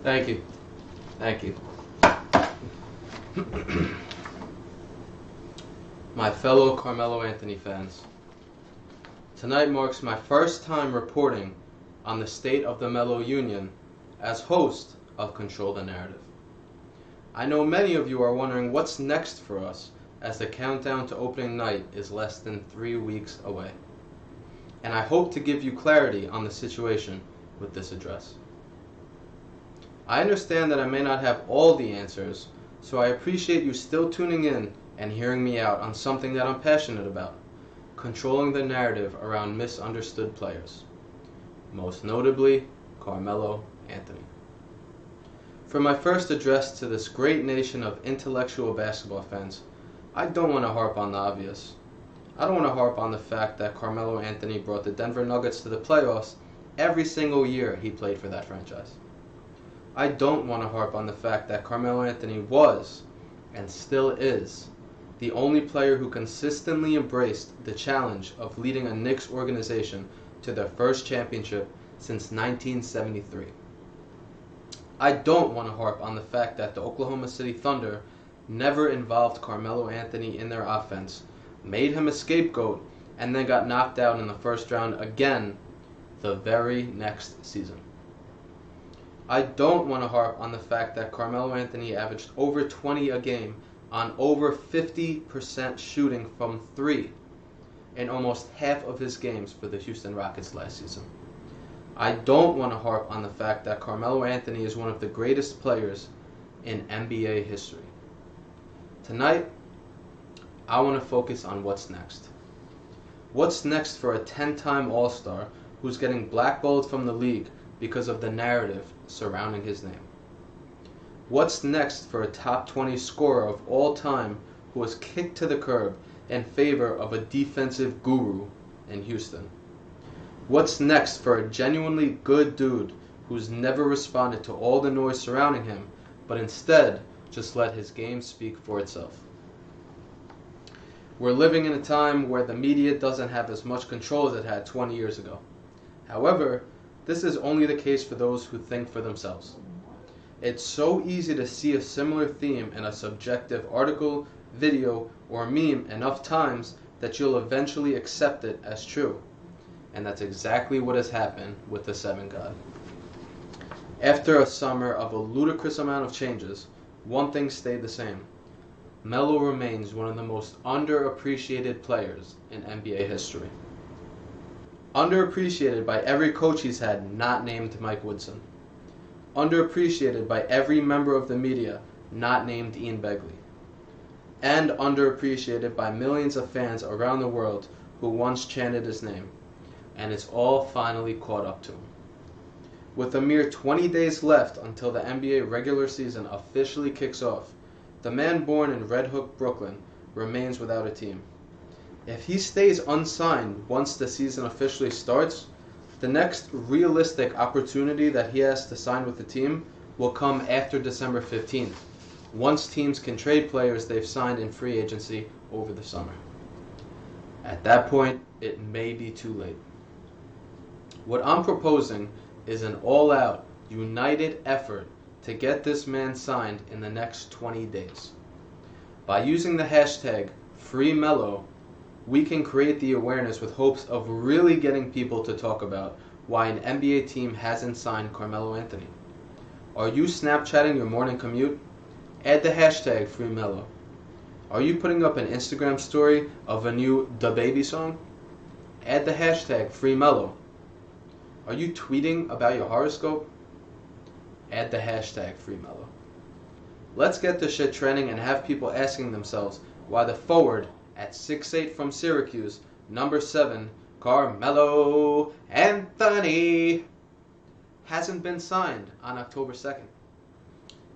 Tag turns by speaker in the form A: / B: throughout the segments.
A: Thank you. Thank you. My fellow Carmelo Anthony fans, tonight marks my first time reporting on the state of the Melo Union as host of Control the Narrative. I know many of you are wondering what's next for us as the countdown to opening night is less than 3 weeks away. And I hope to give you clarity on the situation with this address. I understand that I may not have all the answers, so I appreciate you still tuning in and hearing me out on something that I'm passionate about, controlling the narrative around misunderstood players, most notably Carmelo Anthony. For my first address to this great nation of intellectual basketball fans, I don't want to harp on the obvious. I don't want to harp on the fact that Carmelo Anthony brought the Denver Nuggets to the playoffs every single year he played for that franchise. I don't want to harp on the fact that Carmelo Anthony was, and still is, the only player who consistently embraced the challenge of leading a Knicks organization to their first championship since 1973. I don't want to harp on the fact that the Oklahoma City Thunder never involved Carmelo Anthony in their offense, made him a scapegoat, and then got knocked out in the first round again the very next season. I don't want to harp on the fact that Carmelo Anthony averaged over 20 a game on over 50% shooting from three in almost half of his games for the Houston Rockets last season. I don't want to harp on the fact that Carmelo Anthony is one of the greatest players in NBA history. Tonight, I want to focus on what's next. What's next for a 10-time All-Star who's getting blackballed from the league because of the narrative surrounding his name? What's next for a top 20 scorer of all time who was kicked to the curb in favor of a defensive guru in Houston? What's next for a genuinely good dude who's never responded to all the noise surrounding him, but instead just let his game speak for itself? We're living in a time where the media doesn't have as much control as it had 20 years ago. However, this is only the case for those who think for themselves. It's so easy to see a similar theme in a subjective article, video, or meme enough times that you'll eventually accept it as true. And that's exactly what has happened with the Seven God. After a summer of a ludicrous amount of changes, one thing stayed the same. Melo remains one of the most underappreciated players in NBA history. Underappreciated by every coach he's had not named Mike Woodson. Underappreciated by every member of the media not named Ian Begley. And underappreciated by millions of fans around the world who once chanted his name. And it's all finally caught up to him. With a mere 20 days left until the NBA regular season officially kicks off, the man born in Red Hook, Brooklyn, remains without a team. If he stays unsigned once the season officially starts, the next realistic opportunity that he has to sign with the team will come after December 15th, once teams can trade players they've signed in free agency over the summer. At that point, it may be too late. What I'm proposing is an all-out, united effort to get this man signed in the next 20 days. By using the hashtag #FreeMelo, we can create the awareness with hopes of really getting people to talk about why an NBA team hasn't signed Carmelo Anthony. Are you Snapchatting your morning commute? Add the hashtag #FreeMelo. Are you putting up an Instagram story of a new DaBaby song? Add the hashtag #FreeMelo. Are you tweeting about your horoscope? Add the hashtag #FreeMelo. Let's get this shit trending and have people asking themselves why the forward at 6'8" from Syracuse, number 7, Carmelo Anthony, hasn't been signed on October 2nd.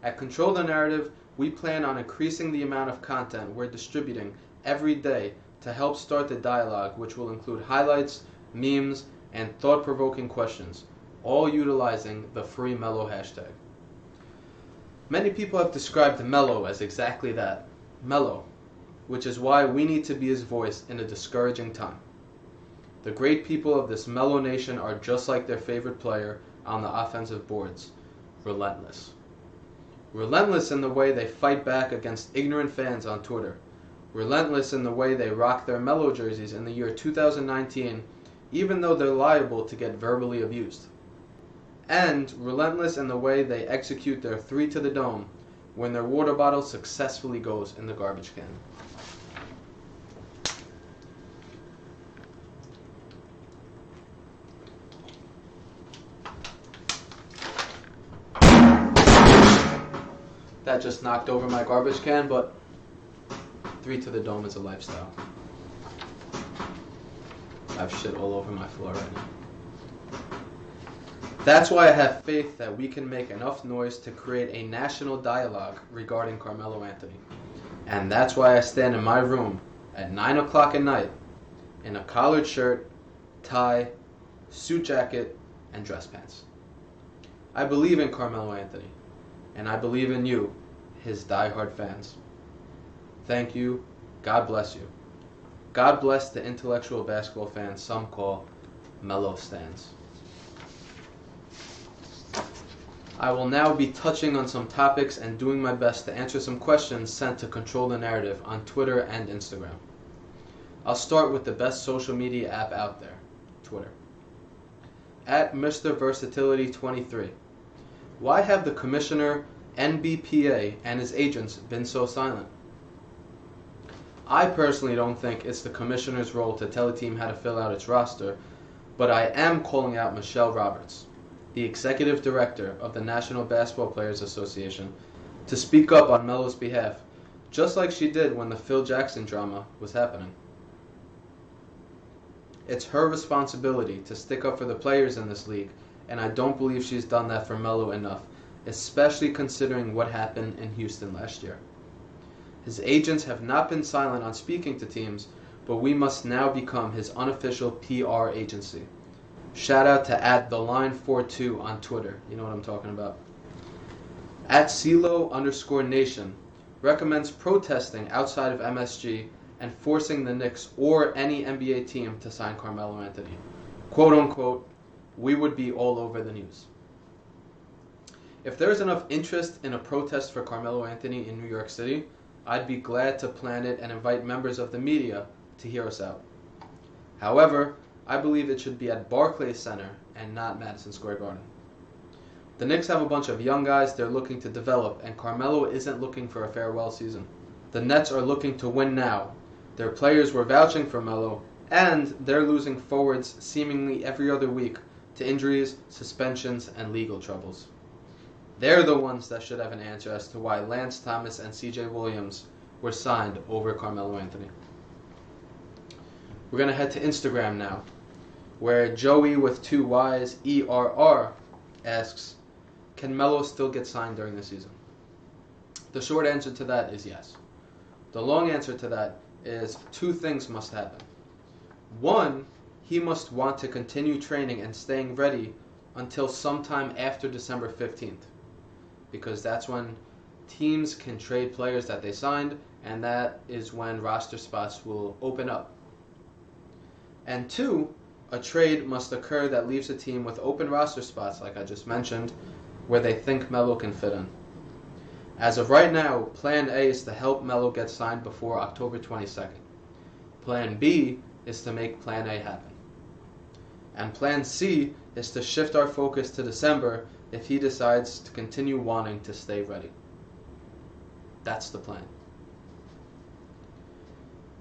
A: At Control the Narrative, we plan on increasing the amount of content we're distributing every day to help start the dialogue, which will include highlights, memes, and thought-provoking questions, all utilizing the #FreeMelo hashtag. Many people have described Melo as exactly that, Melo, which is why we need to be his voice in a discouraging time. The great people of this Melo nation are just like their favorite player on the offensive boards, relentless. Relentless in the way they fight back against ignorant fans on Twitter. Relentless in the way they rock their Melo jerseys in the year 2019, even though they're liable to get verbally abused. And relentless in the way they execute their 3 to the dome when their water bottle successfully goes in the garbage can. That just knocked over my garbage can, but 3 to the dome is a lifestyle. I have shit all over my floor right now. That's why I have faith that we can make enough noise to create a national dialogue regarding Carmelo Anthony. And that's why I stand in my room at 9 o'clock at night in a collared shirt, tie, suit jacket, and dress pants. I believe in Carmelo Anthony, and I believe in you, his diehard fans. Thank you. God bless you. God bless the intellectual basketball fans some call Melo stans. I will now be touching on some topics and doing my best to answer some questions sent to Control the Narrative on Twitter and Instagram. I'll start with the best social media app out there, Twitter. At Mr. Versatility 23. Why have the Commissioner, NBPA, and his agents been so silent? I personally don't think it's the Commissioner's role to tell a team how to fill out its roster, but I am calling out Michelle Roberts, the Executive Director of the National Basketball Players Association, to speak up on Melo's behalf, just like she did when the Phil Jackson drama was happening. It's her responsibility to stick up for the players in this league, and I don't believe she's done that for Melo enough, especially considering what happened in Houston last year. His agents have not been silent on speaking to teams, but we must now become his unofficial PR agency. Shout out to @theline42 on Twitter. You know what I'm talking about. @CeeLo_Nation recommends protesting outside of MSG and forcing the Knicks or any NBA team to sign Carmelo Anthony. Quote unquote, we would be all over the news. If there's enough interest in a protest for Carmelo Anthony in New York City, I'd be glad to plan it and invite members of the media to hear us out. However, I believe it should be at Barclays Center and not Madison Square Garden. The Knicks have a bunch of young guys they're looking to develop, and Carmelo isn't looking for a farewell season. The Nets are looking to win now. Their players were vouching for Melo, and they're losing forwards seemingly every other week to injuries, suspensions, and legal troubles. They're the ones that should have an answer as to why Lance Thomas and CJ Williams were signed over Carmelo Anthony. We're going to head to Instagram now, where Joey with 2 Y's, ERR, asks, can Melo still get signed during the season? The short answer to that is yes. The long answer to that is 2 things must happen. 1, he must want to continue training and staying ready until sometime after December 15th. Because that's when teams can trade players that they signed, and that is when roster spots will open up. And 2, a trade must occur that leaves a team with open roster spots, like I just mentioned, where they think Melo can fit in. As of right now, Plan A is to help Melo get signed before October 22nd. Plan B is to make Plan A happen. And Plan C is to shift our focus to December if he decides to continue wanting to stay ready. That's the plan.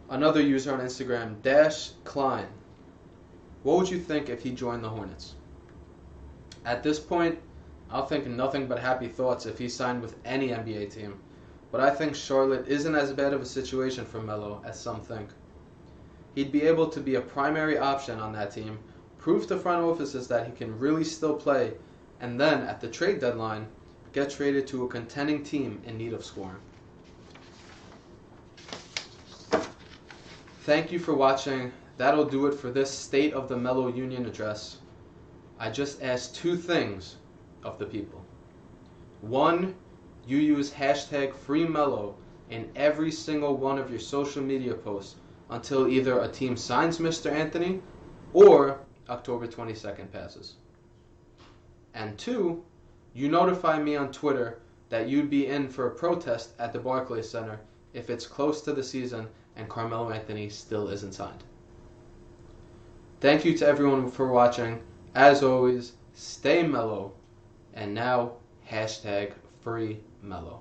A: Another user on Instagram, Dash Klein. What would you think if he joined the Hornets? At this point, I'll think nothing but happy thoughts if he signed with any NBA team, but I think Charlotte isn't as bad of a situation for Melo as some think. He'd be able to be a primary option on that team, prove to front offices that he can really still play, and then, at the trade deadline, get traded to a contending team in need of scoring. Thank you for watching. That'll do it for this State of the Melo Union address. I just asked 2 things of the people. 1, you use hashtag FreeMelo in every single one of your social media posts until either a team signs Mr. Anthony or October 22nd passes. And 2, You notify me on Twitter that you'd be in for a protest at the Barclays Center if it's close to the season and Carmelo Anthony still isn't signed. Thank you to everyone for watching. As always, stay mellow. And now, #FreeMelo.